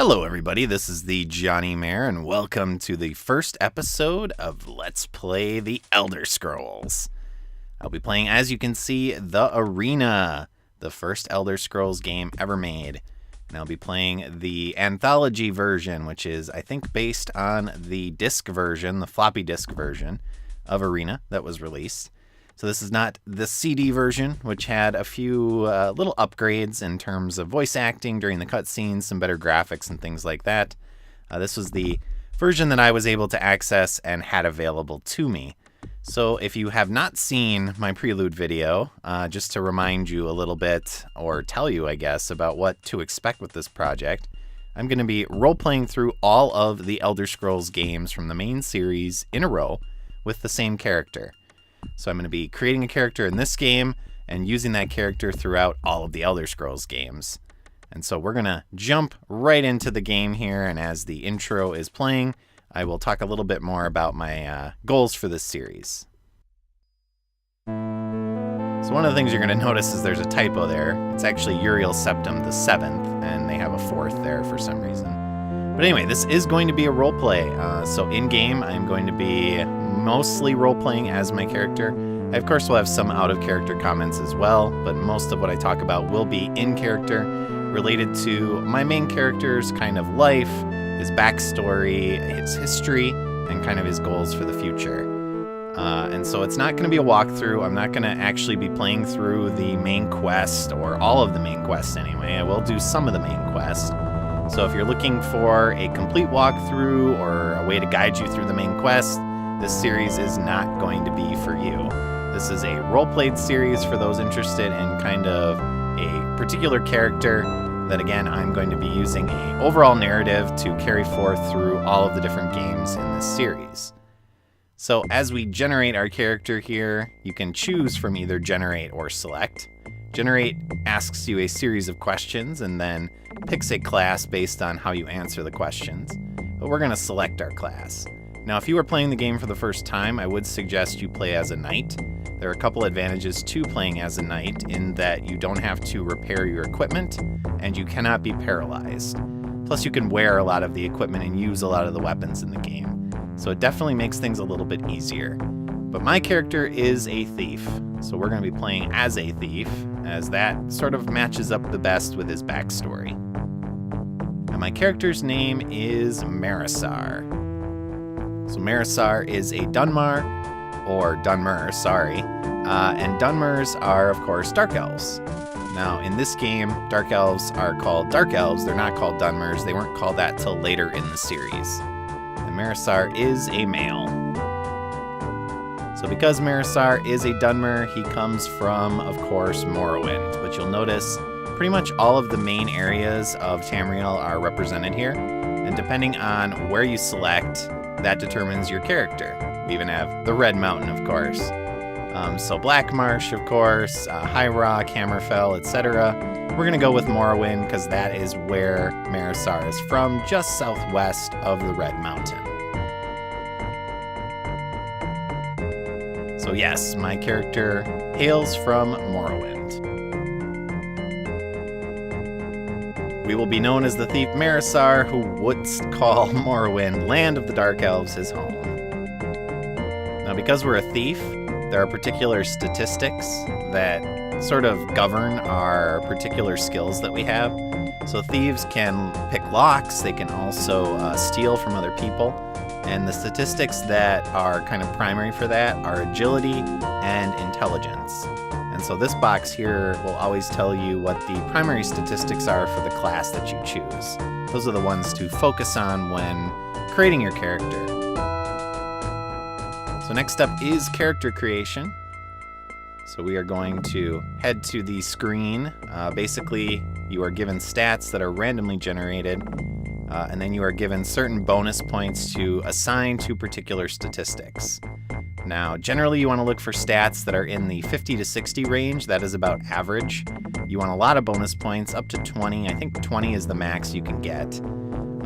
Hello everybody, this is the Johnny-mar, and welcome to the first episode of Let's Play the Elder Scrolls. I'll be playing, as you can see, The Arena, the first Elder Scrolls game ever made. And I'll be playing the Anthology version, which is, I think, based on the disc version, the floppy disk version of Arena that was released. So this is not the CD version, which had a few little upgrades in terms of voice acting during the cutscenes, some better graphics and things like that. This was the version that I was able to access and had available to me. So if you have not seen my prelude video, just to remind you a little bit, or tell you, I guess, about what to expect with this project, I'm going to be role-playing through all of the Elder Scrolls games from the main series in a row with the same character. So I'm going to be creating a character in this game and using that character throughout all of the Elder Scrolls games. And so we're going to jump right into the game here, and as the intro is playing, I will talk a little bit more about my goals for this series. So one of the things you're going to notice is there's a typo there. It's actually Uriel Septim the 7th, and they have a 4th there for some reason. But anyway, this is going to be a roleplay. So in-game, I'm going to be mostly role-playing as my character. I, of course, will have some out-of-character comments as well, but most of what I talk about will be in-character, related to my main character's kind of life, his backstory, his history, and kind of his goals for the future. And so it's not going to be a walkthrough. I'm not going to actually be playing through the main quest, or all of the main quests anyway. I will do some of the main quests. So if you're looking for a complete walkthrough or a way to guide you through the main quest, this series is not going to be for you. This is a role-played series for those interested in kind of a particular character that, again, I'm going to be using an overall narrative to carry forth through all of the different games in this series. So as we generate our character here, you can choose from either generate or select. Generate asks you a series of questions and then picks a class based on how you answer the questions. But we're going to select our class. Now, if you are playing the game for the first time, I would suggest you play as a knight. There are a couple advantages to playing as a knight in that you don't have to repair your equipment and you cannot be paralyzed. Plus, you can wear a lot of the equipment and use a lot of the weapons in the game. So it definitely makes things a little bit easier. But my character is a thief, so we're going to be playing as a thief, as that sort of matches up the best with his backstory. And my character's name is Marasar. So Marasar is a Dunmar, or Dunmer, sorry, and Dunmers are, of course, Dark Elves. Now, in this game, Dark Elves are called Dark Elves. They're not called Dunmers. They weren't called that till later in the series. And Marasar is a male. So because Marasar is a Dunmer, he comes from, of course, Morrowind. But you'll notice pretty much all of the main areas of Tamriel are represented here. And depending on where you select, that determines your character. We even have the Red Mountain, of course. So Black Marsh, of course, High Rock, Hammerfell, etc. We're going to go with Morrowind because that is where Marasar is from, just southwest of the Red Mountain. So yes, my character hails from Morrowind. We will be known as the thief Marasar, who would call Morrowind, land of the Dark Elves, his home. Now, because we're a thief, there are particular statistics that sort of govern our particular skills that we have. So thieves can pick locks, they can also steal from other people. And the statistics that are kind of primary for that are agility and intelligence. And so this box here will always tell you what the primary statistics are for the class that you choose. Those are the ones to focus on when creating your character. So next up is character creation. So we are going to head to the screen. Basically, you are given stats that are randomly generated. And then you are given certain bonus points to assign to particular statistics. Now, generally you want to look for stats that are in the 50 to 60 range. That is about average. You want a lot of bonus points, up to 20. I think 20 is the max you can get.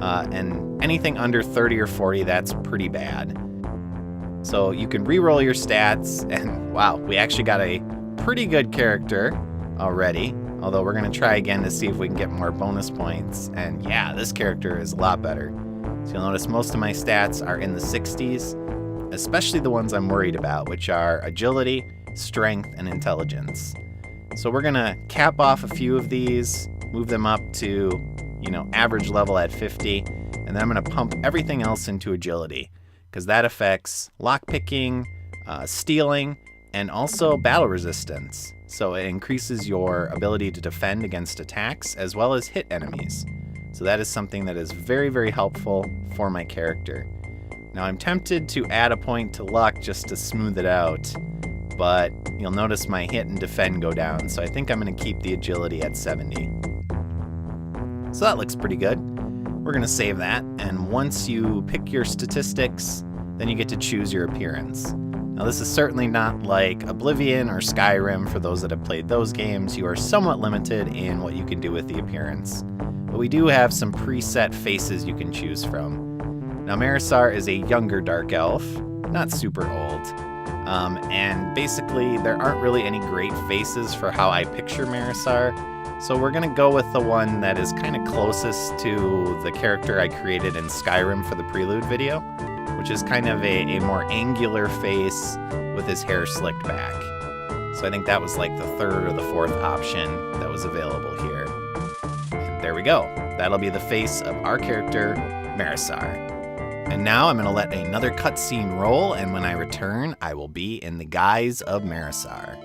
And anything under 30 or 40, that's pretty bad. So you can re-roll your stats, and wow, we actually got a pretty good character already. Although we're going to try again to see if we can get more bonus points. And yeah, this character is a lot better. So you'll notice most of my stats are in the 60s, especially the ones I'm worried about, which are agility, strength, and intelligence. So we're going to cap off a few of these, move them up to, average level at 50, and then I'm going to pump everything else into agility, because that affects lockpicking, stealing, and also battle resistance. So it increases your ability to defend against attacks as well as hit enemies. So that is something that is very, very helpful for my character. Now I'm tempted to add a point to luck just to smooth it out, but you'll notice my hit and defend go down, so I think I'm going to keep the agility at 70. So that looks pretty good. We're going to save that, and once you pick your statistics, then you get to choose your appearance. Now this is certainly not like Oblivion or Skyrim. For those that have played those games, you are somewhat limited in what you can do with the appearance. But we do have some preset faces you can choose from. Now Marasar is a younger dark elf, not super old. And basically there aren't really any great faces for how I picture Marasar. So we're going to go with the one that is kind of closest to the character I created in Skyrim for the Prelude video, which is kind of a more angular face with his hair slicked back. So I think that was like the third or the fourth option that was available here. And there we go. That'll be the face of our character, Marasar. And now I'm going to let another cutscene roll, and when I return, I will be in the guise of Marasar.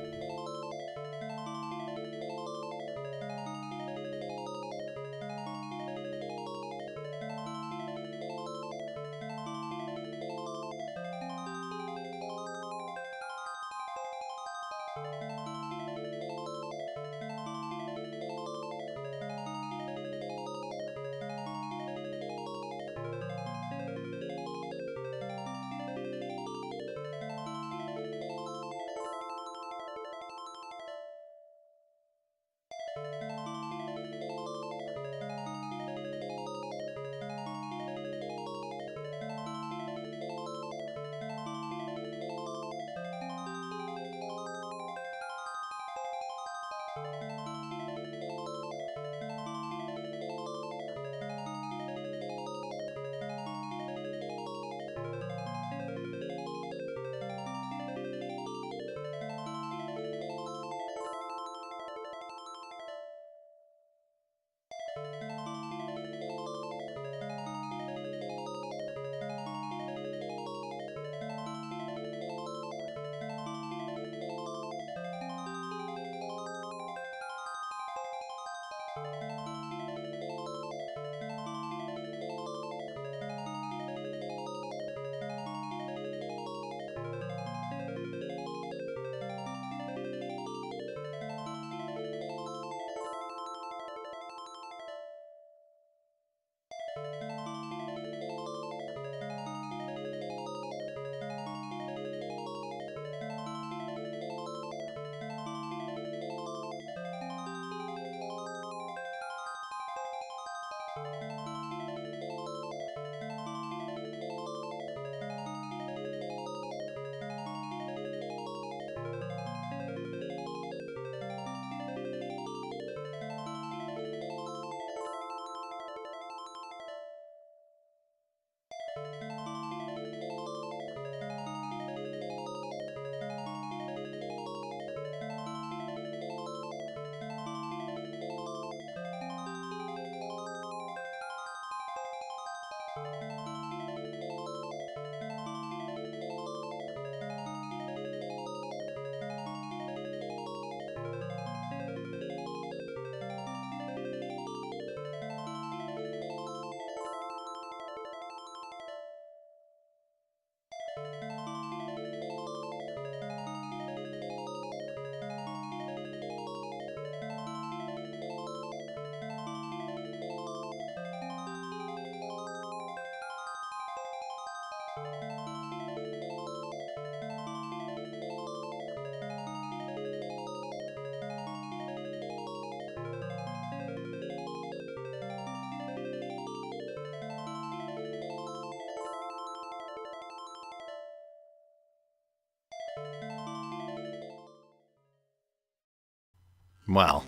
Well,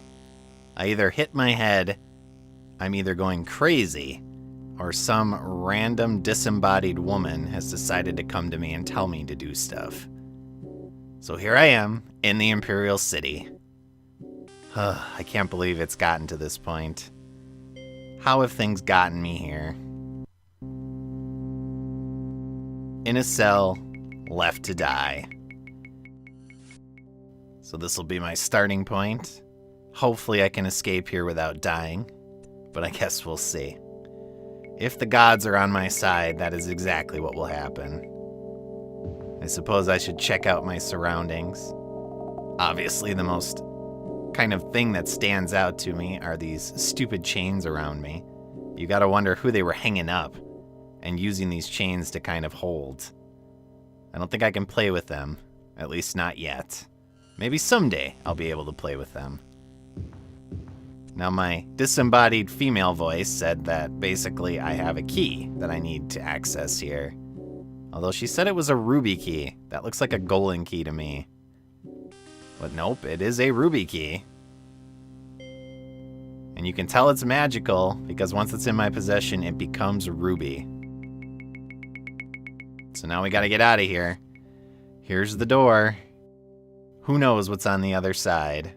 I either hit my head, I'm either going crazy, or some random disembodied woman has decided to come to me and tell me to do stuff. So here I am, in the Imperial City. I can't believe it's gotten to this point. How have things gotten me here? In a cell, left to die. So this will be my starting point. Hopefully I can escape here without dying, but I guess we'll see. If the gods are on my side, that is exactly what will happen. I suppose I should check out my surroundings. Obviously, the most kind of thing that stands out to me are these stupid chains around me. You gotta wonder who they were hanging up and using these chains to kind of hold. I don't think I can play with them, at least not yet. Maybe someday I'll be able to play with them. Now, my disembodied female voice said that basically I have a key that I need to access here. Although she said it was a ruby key. That looks like a golden key to me. But nope, it is a ruby key. And you can tell it's magical because once it's in my possession, it becomes ruby. So now we gotta get out of here. Here's the door. Who knows what's on the other side?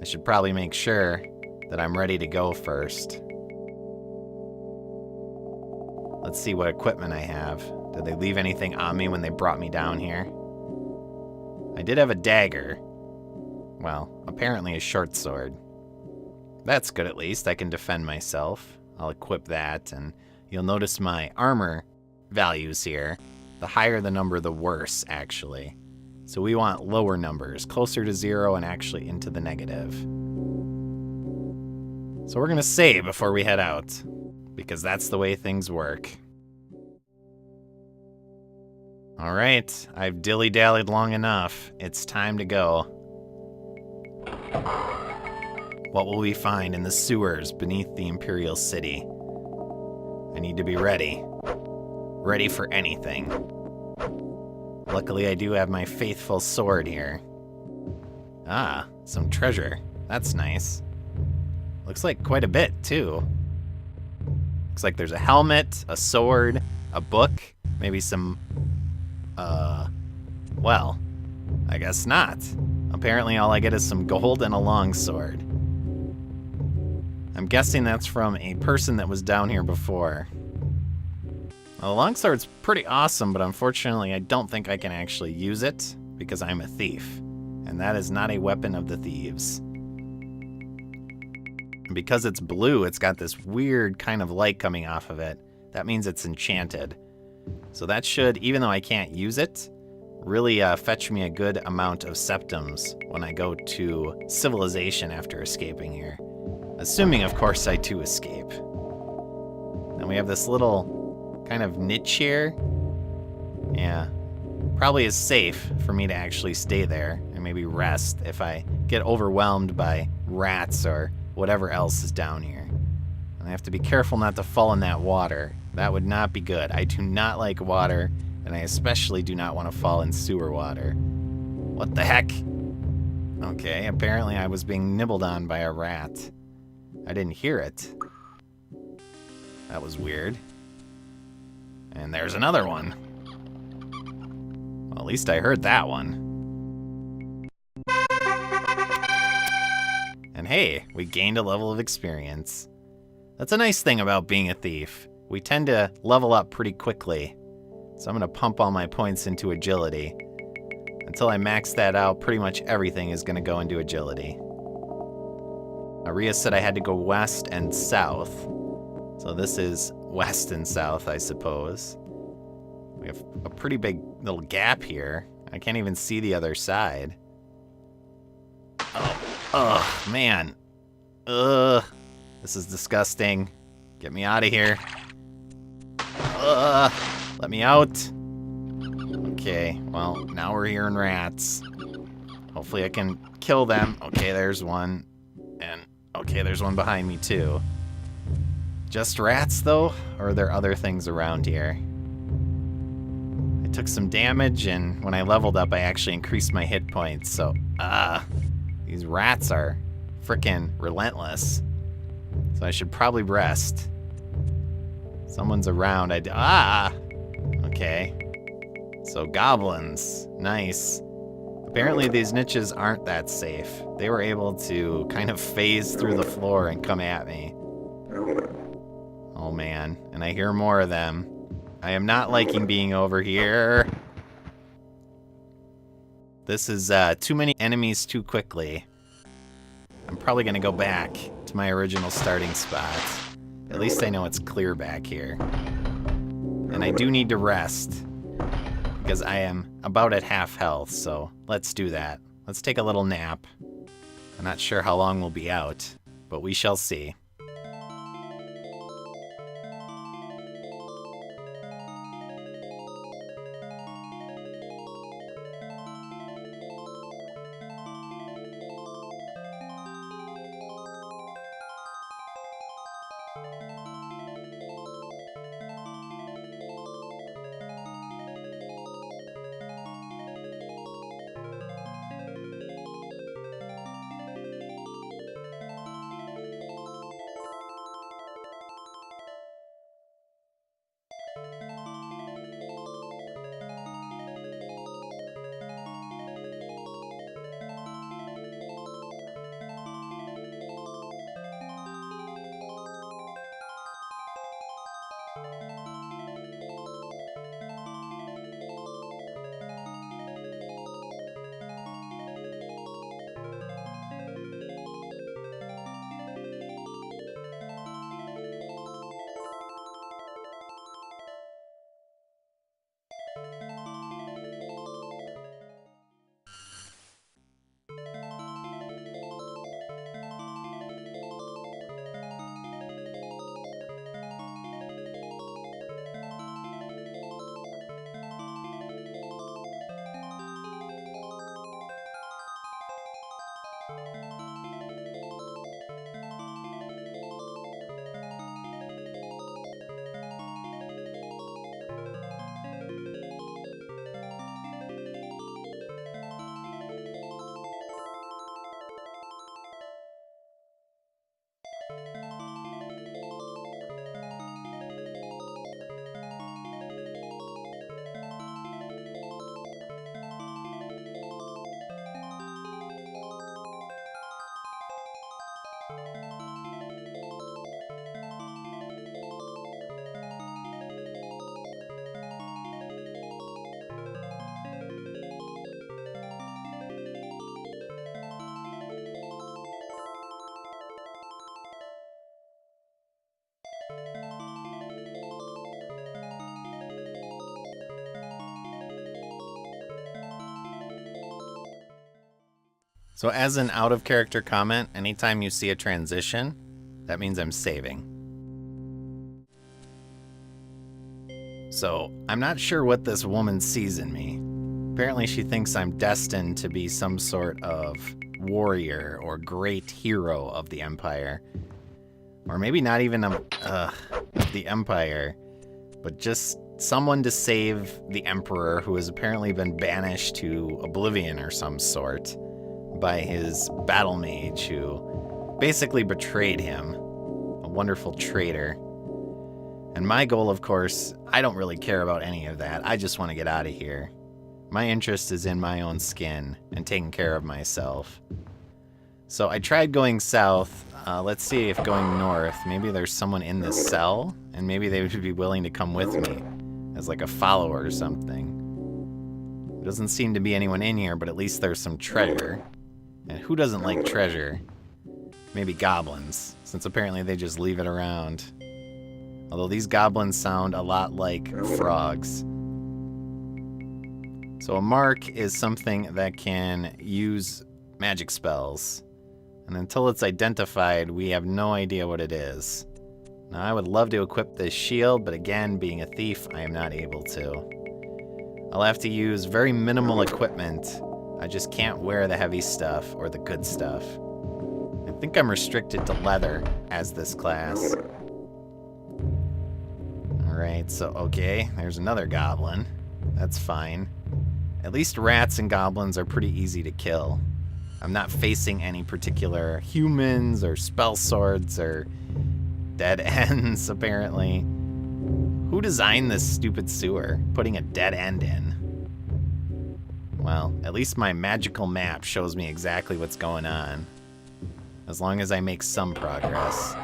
I should probably make sure that I'm ready to go first. Let's see what equipment I have. Did they leave anything on me when they brought me down here? I did have a dagger. Well, apparently a short sword. That's good at least. I can defend myself. I'll equip that, and you'll notice my armor values here. The higher the number, the worse, actually. So we want lower numbers, closer to 0 and actually into the negative. So we're gonna save before we head out, because that's the way things work. All right, I've dilly-dallied long enough. It's time to go. What will we find in the sewers beneath the Imperial City? I need to be ready. Ready for anything. Luckily, I do have my faithful sword here. Ah, some treasure. That's nice. Looks like quite a bit, too. Looks like there's a helmet, a sword, a book, maybe some, well, I guess not. Apparently all I get is some gold and a longsword. I'm guessing that's from a person that was down here before. Well, the longsword's pretty awesome, but unfortunately I don't think I can actually use it because I'm a thief, and that is not a weapon of the thieves. And because it's blue, it's got this weird kind of light coming off of it. That means it's enchanted. So that should, even though I can't use it, really fetch me a good amount of septims when I go to civilization after escaping here. Assuming, of course, I do escape. Then we have this little kind of niche here. Yeah, probably is safe for me to actually stay there and maybe rest if I get overwhelmed by rats or whatever else is down here. And I have to be careful not to fall in that water. That would not be good. I do not like water, and I especially do not want to fall in sewer water. What the heck? Okay, apparently I was being nibbled on by a rat. I didn't hear it. That was weird. And there's another one. Well, at least I heard that one. And hey, we gained a level of experience. That's a nice thing about being a thief. We tend to level up pretty quickly. So I'm gonna pump all my points into agility. Until I max that out, pretty much everything is gonna go into agility. Aria said I had to go west and south. So this is west and south, I suppose. We have a pretty big little gap here. I can't even see the other side. Oh, man. Ugh. This is disgusting. Get me out of here. Ugh. Let me out. Okay, well, now we're hearing rats. Hopefully I can kill them. Okay, there's one. And, okay, there's one behind me, too. Just rats, though? Or are there other things around here? I took some damage, and when I leveled up, I actually increased my hit points, so, These rats are frickin' relentless. So I should probably rest. Someone's around. Okay. So goblins. Nice. Apparently these niches aren't that safe. They were able to kind of phase through the floor and come at me. Oh man. And I hear more of them. I am not liking being over here. This is too many enemies too quickly. I'm probably gonna go back to my original starting spot. At least I know it's clear back here. And I do need to rest, because I am about at half health, so let's do that. Let's take a little nap. I'm not sure how long we'll be out, but we shall see. So as an out-of-character comment, anytime you see a transition, that means I'm saving. So, I'm not sure what this woman sees in me. Apparently she thinks I'm destined to be some sort of warrior or great hero of the Empire. Or maybe not even the Empire, but just someone to save the Emperor, who has apparently been banished to oblivion or some sort by his battle mage, who basically betrayed him. A wonderful traitor. And my goal, of course, I don't really care about any of that. I just want to get out of here. My interest is in my own skin and taking care of myself. So I tried going south. Let's see if going north, maybe there's someone in this cell, and maybe they would be willing to come with me as like a follower or something. There doesn't seem to be anyone in here, but at least there's some treasure. And who doesn't like treasure? Maybe goblins, since apparently they just leave it around. Although these goblins sound a lot like frogs. So a mark is something that can use magic spells. And until it's identified, we have no idea what it is. Now I would love to equip this shield, but again, being a thief, I am not able to. I'll have to use very minimal equipment. I just can't wear the heavy stuff or the good stuff. I think I'm restricted to leather as this class. Alright, so okay, there's another goblin. That's fine. At least rats and goblins are pretty easy to kill. I'm not facing any particular humans or spell swords or dead ends, apparently. Who designed this stupid sewer, putting a dead end in? Well, at least my magical map shows me exactly what's going on, as long as I make some progress.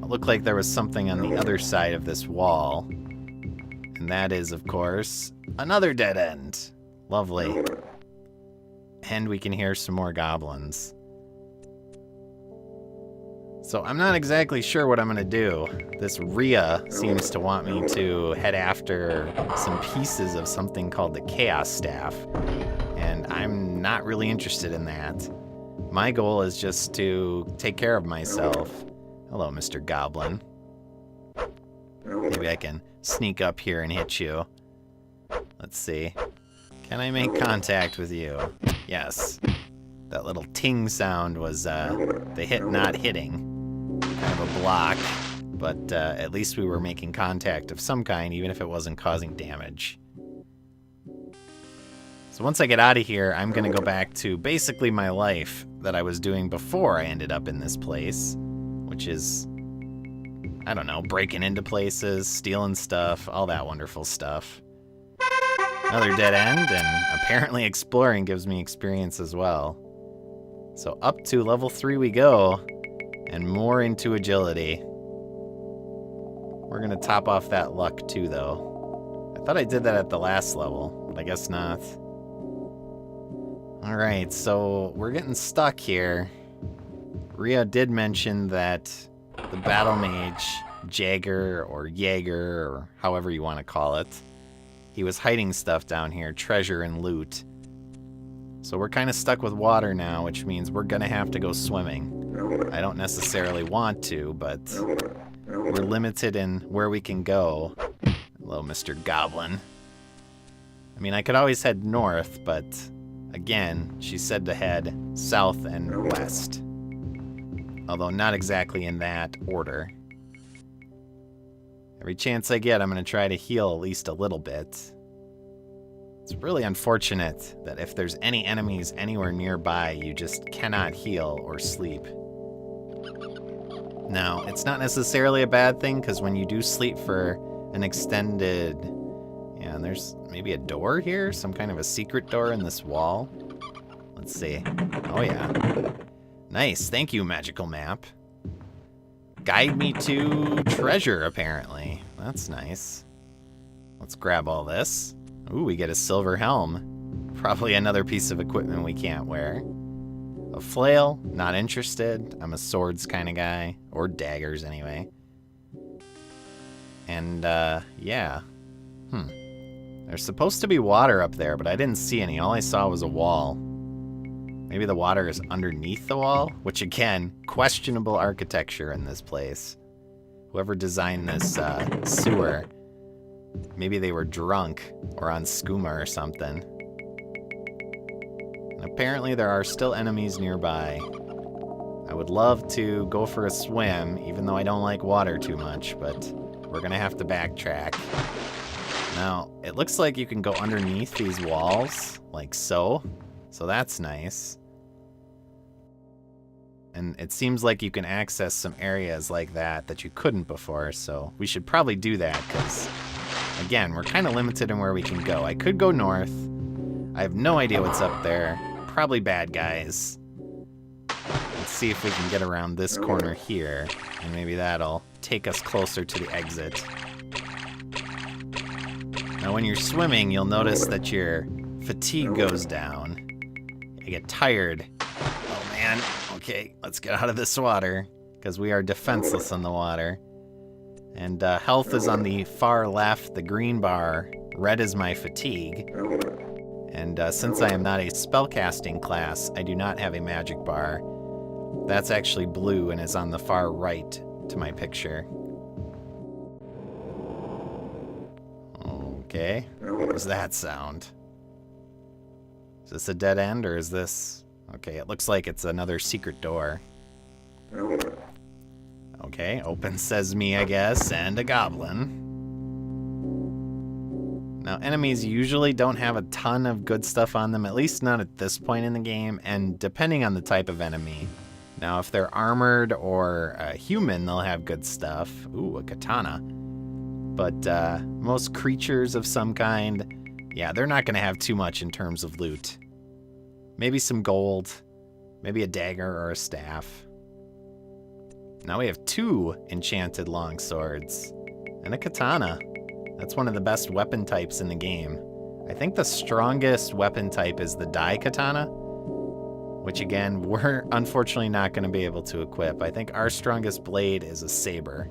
It looked like there was something on the other side of this wall, and that is, of course, another dead end. Lovely. And we can hear some more goblins. So I'm not exactly sure what I'm gonna do. This Rhea seems to want me to head after some pieces of something called the Chaos Staff, and I'm not really interested in that. My goal is just to take care of myself. Hello, Mr. Goblin. Maybe I can sneak up here and hit you. Let's see. Can I make contact with you? Yes. That little ting sound was the hit not hitting. Kind of a block, but at least we were making contact of some kind, even if it wasn't causing damage. So once I get out of here, I'm going to go back to basically my life that I was doing before I ended up in this place, which is, I don't know, breaking into places, stealing stuff, all that wonderful stuff. Another dead end, and apparently exploring gives me experience as well. So up to level 3 we go, and more into agility. We're gonna top off that luck too, though. I thought I did that at the last level, but I guess not. Alright, so we're getting stuck here. Rhea did mention that the battle mage, Jagger or Jaeger, or however you want to call it, he was hiding stuff down here, treasure and loot. So we're kind of stuck with water now, which means we're gonna have to go swimming. I don't necessarily want to, but we're limited in where we can go. Hello, Mr. Goblin. I mean, I could always head north, but again, she said to head south and west. Although not exactly in that order. Every chance I get, I'm going to try to heal at least a little bit. It's really unfortunate that if there's any enemies anywhere nearby, you just cannot heal or sleep. Now, it's not necessarily a bad thing, because when you do sleep for an extended... Yeah, and there's maybe a door here? Some kind of a secret door in this wall? Let's see. Oh, yeah. Nice. Thank you, magical map. Guide me to treasure, apparently. That's nice. Let's grab all this. Ooh, we get a silver helm. Probably another piece of equipment we can't wear. A flail, not interested. I'm a swords kind of guy. Or daggers, anyway. And, yeah. There's supposed to be water up there, but I didn't see any. All I saw was a wall. Maybe the water is underneath the wall? Which, again, questionable architecture in this place. Whoever designed this sewer, maybe they were drunk or on skooma or something. And apparently there are still enemies nearby. I would love to go for a swim, even though I don't like water too much, but we're gonna have to backtrack. Now, it looks like you can go underneath these walls, like so. So that's nice. And it seems like you can access some areas like that you couldn't before, so we should probably do that, because, again, we're kind of limited in where we can go. I could go north. I have no idea what's up there. Probably bad guys. Let's see if we can get around this corner here, and maybe that'll take us closer to the exit. Now, when you're swimming, you'll notice that your fatigue goes down. I get tired. Oh, man. Okay, let's get out of this water, because we are defenseless in the water. And health is on the far left, the green bar. Red is my fatigue. And since I am not a spellcasting class, I do not have a magic bar. That's actually blue and is on the far right to my picture. Okay, what was that sound? Is this a dead end, or is this... Okay, it looks like it's another secret door. Okay, open sesame, I guess, and a goblin. Now, enemies usually don't have a ton of good stuff on them, at least not at this point in the game, and depending on the type of enemy. Now, if they're armored or human, they'll have good stuff. Ooh, a katana. But most creatures of some kind, yeah, they're not going to have too much in terms of loot. Maybe some gold, maybe a dagger or a staff. Now we have 2 enchanted longswords and a katana. That's one of the best weapon types in the game. I think the strongest weapon type is the dai katana, which again, we're unfortunately not going to be able to equip. I think our strongest blade is a saber,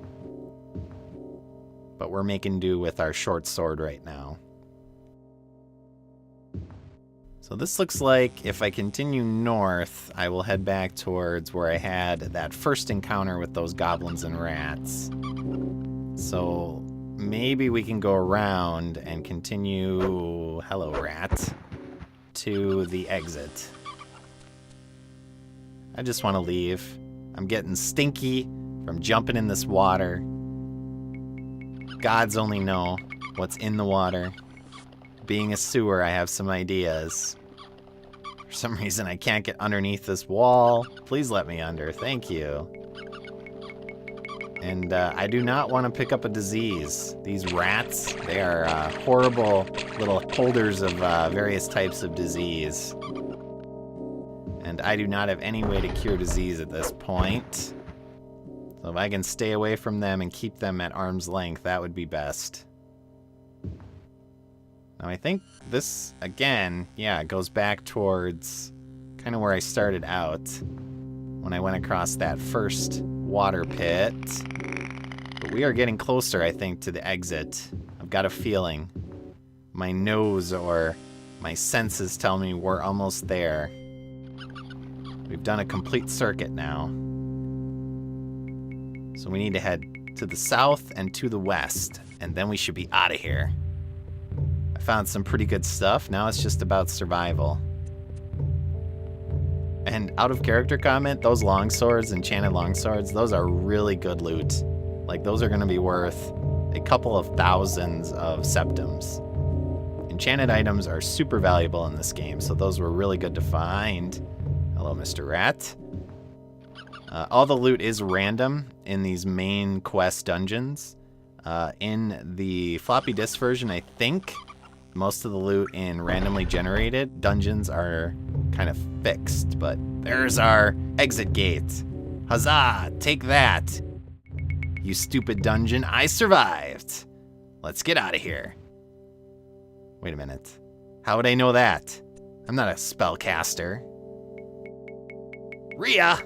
but we're making do with our short sword right now. So this looks like if I continue north, I will head back towards where I had that first encounter with those goblins and rats. So maybe we can go around and continue, hello rat, to the exit. I just want to leave. I'm getting stinky from jumping in this water. Gods only know what's in the water. Being a sewer, I have some ideas. For some reason, I can't get underneath this wall. Please let me under. Thank you. And I do not want to pick up a disease. These rats, they are horrible little holders of various types of disease. And I do not have any way to cure disease at this point. So if I can stay away from them and keep them at arm's length, that would be best. Now I think this, again, yeah, goes back towards kind of where I started out when I went across that first water pit. But we are getting closer, I think, to the exit. I've got a feeling. My nose or my senses tell me we're almost there. We've done a complete circuit now. So we need to head to the south and to the west, and then we should be out of here. I found some pretty good stuff. Now it's just about survival. And out of character comment, those longswords, enchanted longswords, those are really good loot. Like, those are going to be worth a couple of thousands of septims. Enchanted items are super valuable in this game, so those were really good to find. Hello, Mr. Rat. All the loot is random in these main quest dungeons. In the floppy disk version, I think most of the loot in randomly generated dungeons are kind of fixed, but there's our exit gate. Huzzah! Take that! You stupid dungeon, I survived! Let's get out of here. Wait a minute. How would I know that? I'm not a spellcaster. Rhea!